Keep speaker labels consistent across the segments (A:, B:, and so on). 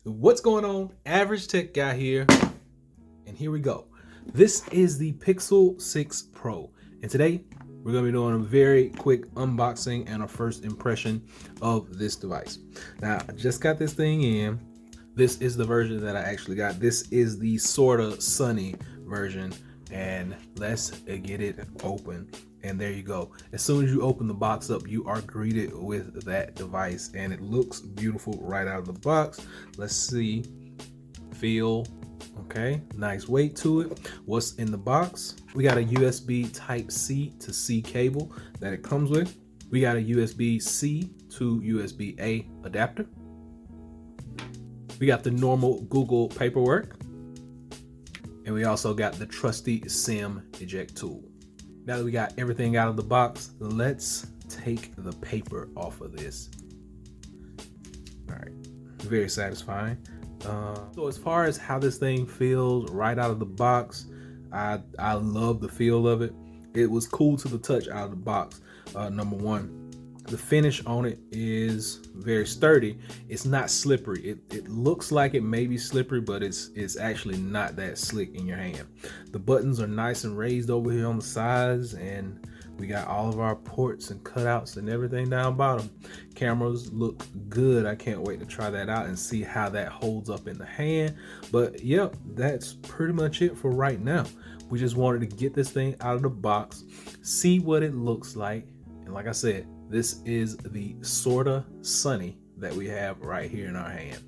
A: What's going on? Average Tech Guy here, and here we go. This is the Pixel 6 Pro, and today we're going to be doing a very quick unboxing and a first impression of this device. Now, I just got this thing in. This is the version that I actually got. This is the Sorta Sunny version, and let's get it open. And there you go. As soon as you open the box up, you are greeted with that device, and it looks beautiful right out of the box. Let's see, feel, okay, nice weight to it. What's in the box? We got a USB Type-C to C cable that it comes with. We got a USB-C to USB-A adapter. We got the normal Google paperwork, and we also got the trusty SIM eject tool. Now that we got everything out of the box, let's take the paper off of this. All right, very satisfying. So as far as how this thing feels right out of the box, I love the feel of it. It was cool to the touch out of the box. Number one, the finish on it is very sturdy. It's not slippery. It looks like it may be slippery, but it's actually not that slick in your hand. The buttons are nice and raised over here on the sides, and we got all of our ports and cutouts and everything down bottom. Cameras look good. I can't wait to try that out and see how that holds up in the hand. But yep, that's pretty much it for right now. We just wanted to get this thing out of the box, see what it looks like. And like I said, this is the Sorta Sunny that we have right here in our hand.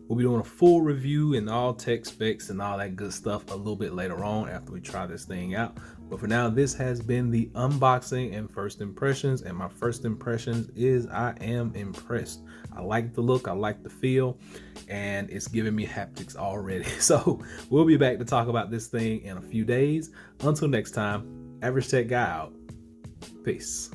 A: We'll be doing a full review and all tech specs and all that good stuff a little bit later on after we try this thing out. But for now, this has been the unboxing and first impressions. And my first impressions is I am impressed. I like the look, I like the feel, and it's giving me haptics already. So we'll be back to talk about this thing in a few days. Until next time, Average Tech Guy out. Peace.